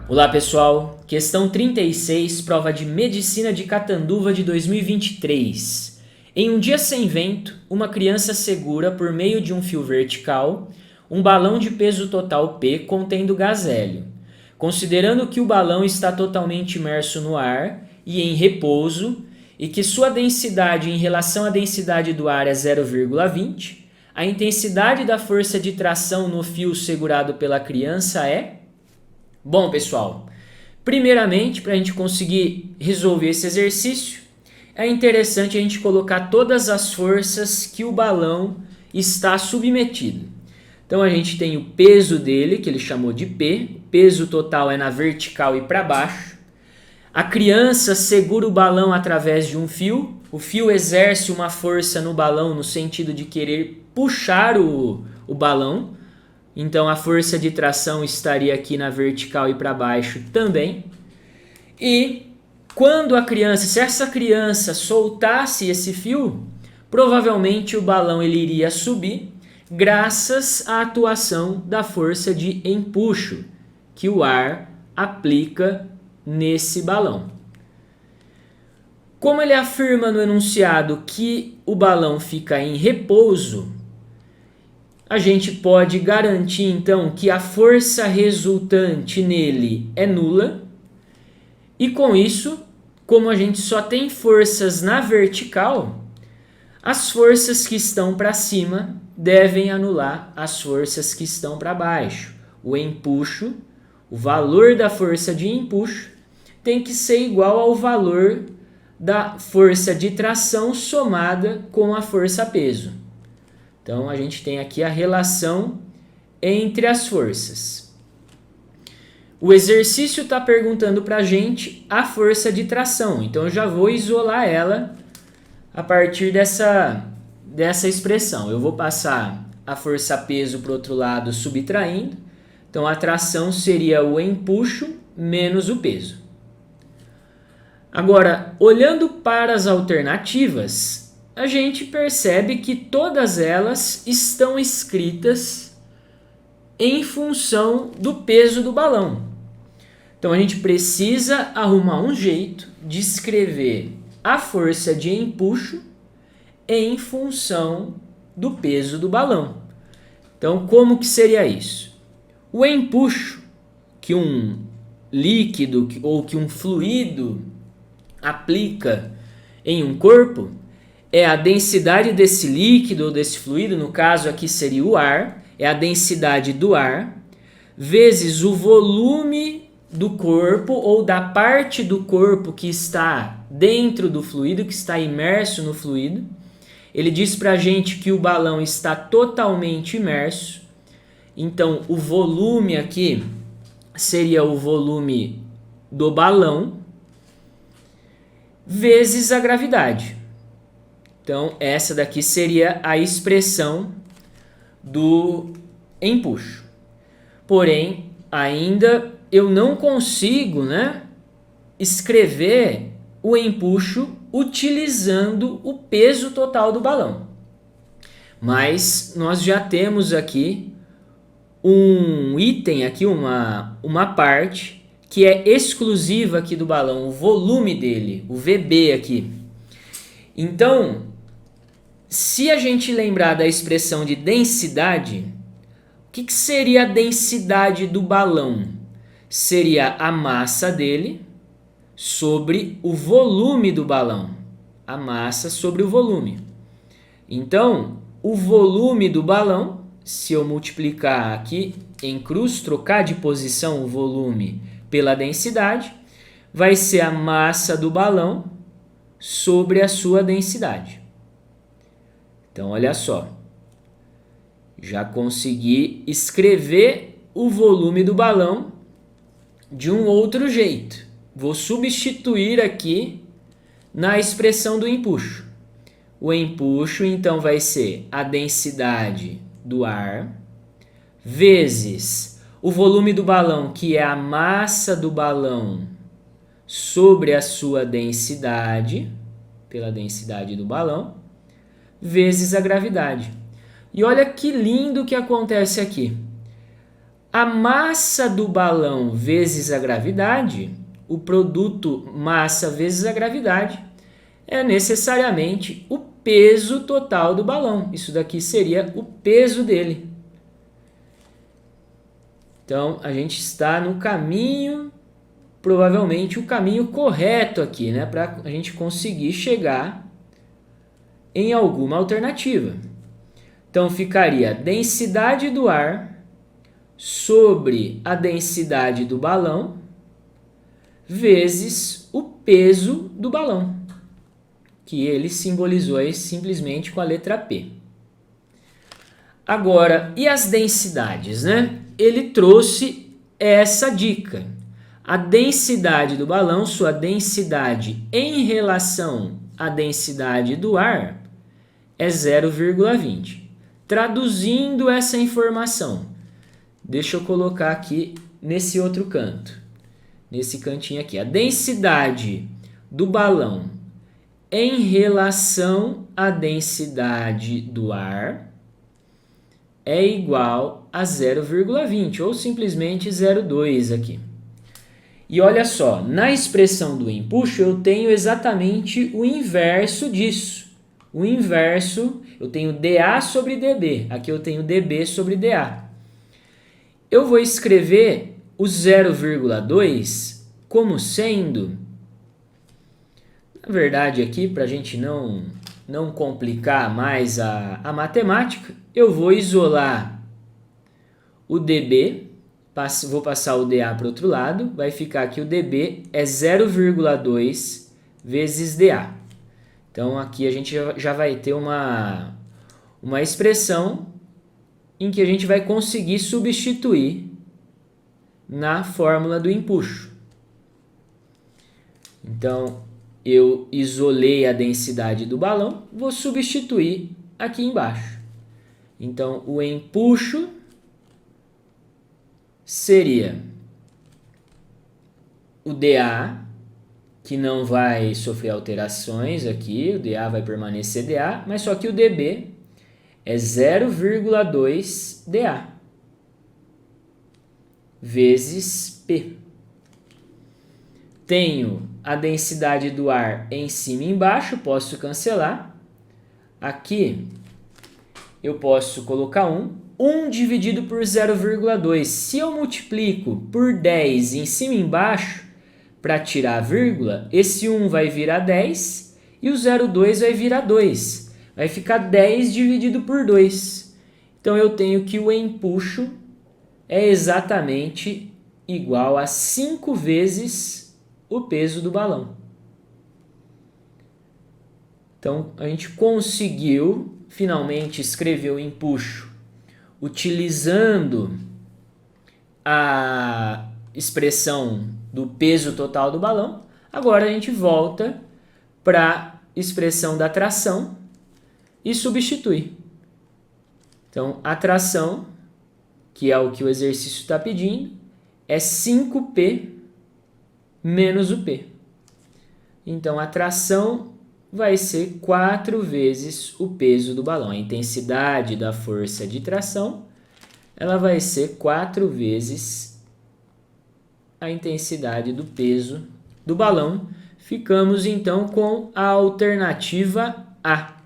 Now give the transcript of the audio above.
Olá pessoal, questão 36, prova de Medicina de Catanduva de 2023. Em um dia sem vento, uma criança segura por meio de um fio vertical um balão de peso total P contendo gás hélio. Considerando que o balão está totalmente imerso no ar e em repouso e que sua densidade em relação à densidade do ar é 0,20, a intensidade da força de tração no fio segurado pela criança é... Bom, pessoal, primeiramente, para a gente conseguir resolver esse exercício, é interessante a gente colocar todas as forças que o balão está submetido. Então, a gente tem o peso dele, que ele chamou de P, o peso total é na vertical e para baixo. A criança segura o balão através de um fio, o fio exerce uma força no balão no sentido de querer puxar o balão. Então a força de tração estaria aqui na vertical e para baixo também. E quando se essa criança soltasse esse fio, provavelmente o balão ele iria subir graças à atuação da força de empuxo que o ar aplica nesse balão. Como ele afirma no enunciado que o balão fica em repouso, a gente pode garantir então que a força resultante nele é nula, e com isso, como a gente só tem forças na vertical, as forças que estão para cima devem anular as forças que estão para baixo. O empuxo, o valor da força de empuxo, tem que ser igual ao valor da força de tração somada com a força peso. Então, a gente tem aqui a relação entre as forças. O exercício está perguntando para a gente a força de tração. Então, eu já vou isolar ela a partir dessa expressão. Eu vou passar a força peso para o outro lado subtraindo. Então, a tração seria o empuxo menos o peso. Agora, olhando para as alternativas, a gente percebe que todas elas estão escritas em função do peso do balão. Então a gente precisa arrumar um jeito de escrever a força de empuxo em função do peso do balão. Então como que seria isso? O empuxo que um líquido ou que um fluido aplica em um corpo é a densidade desse líquido ou desse fluido, no caso aqui seria o ar, é a densidade do ar, vezes o volume do corpo ou da parte do corpo que está dentro do fluido, que está imerso no fluido. Ele diz pra gente que o balão está totalmente imerso, então o volume aqui seria o volume do balão, vezes a gravidade. Então, essa daqui seria a expressão do empuxo. Porém, ainda eu não consigo, escrever o empuxo utilizando o peso total do balão. Mas nós já temos aqui um item, aqui uma parte que é exclusiva aqui do balão, o volume dele, o VB aqui. Então, se a gente lembrar da expressão de densidade, o que seria a densidade do balão? Seria a massa dele sobre o volume do balão. A massa sobre o volume. Então, o volume do balão, se eu multiplicar aqui em cruz, trocar de posição o volume pela densidade, vai ser a massa do balão sobre a sua densidade. Então, olha só, já consegui escrever o volume do balão de um outro jeito. Vou substituir aqui na expressão do empuxo. O empuxo, então, vai ser a densidade do ar vezes o volume do balão, que é a massa do balão sobre a sua densidade, pela densidade do balão, vezes a gravidade. E olha que lindo que acontece aqui. A massa do balão vezes a gravidade, o produto massa vezes a gravidade, é necessariamente o peso total do balão. Isso daqui seria o peso dele. Então, a gente está no caminho, provavelmente o caminho correto aqui, né? Para a gente conseguir chegar em alguma alternativa. Então, ficaria a densidade do ar sobre a densidade do balão vezes o peso do balão, que ele simbolizou aí simplesmente com a letra P. Agora, e as densidades, né? Ele trouxe essa dica. A densidade do balão, sua densidade em relação à densidade do ar, é 0,20. Traduzindo essa informação, deixa eu colocar aqui nesse outro canto, nesse cantinho aqui. A densidade do balão em relação à densidade do ar é igual a 0,20, ou simplesmente 0,2 aqui. E olha só, na expressão do empuxo eu tenho exatamente o inverso disso. O inverso, eu tenho dA sobre dB, aqui eu tenho dB sobre dA. Eu vou escrever o 0,2 como sendo, na verdade aqui, para a gente não complicar mais a matemática, eu vou isolar o dB, vou passar o dA para o outro lado, vai ficar que o dB é 0,2 vezes dA. Então aqui a gente já vai ter uma expressão em que a gente vai conseguir substituir na fórmula do empuxo. Então, eu isolei a densidade do balão, vou substituir aqui embaixo. Então, o empuxo seria o dA, que não vai sofrer alterações aqui, o dA vai permanecer dA, mas só que o dB é 0,2 dA vezes P. Tenho a densidade do ar em cima e embaixo, posso cancelar. Aqui eu posso colocar 1 dividido por 0,2. Se eu multiplico por 10 em cima e embaixo, para tirar a vírgula, esse 1 vai virar 10 e o 0,2 vai virar 2. Vai ficar 10 dividido por 2. Então eu tenho que o empuxo é exatamente igual a 5 vezes o peso do balão. Então, a gente conseguiu finalmente escrever o empuxo utilizando a expressão do peso total do balão. Agora a gente volta para a expressão da tração e substitui. Então, a tração, que é o que o exercício está pedindo, é 5P menos o P. Então, a tração vai ser 4 vezes o peso do balão. A intensidade da força de tração, ela vai ser 4 vezes a intensidade do peso do balão. Ficamos, então, com a alternativa A.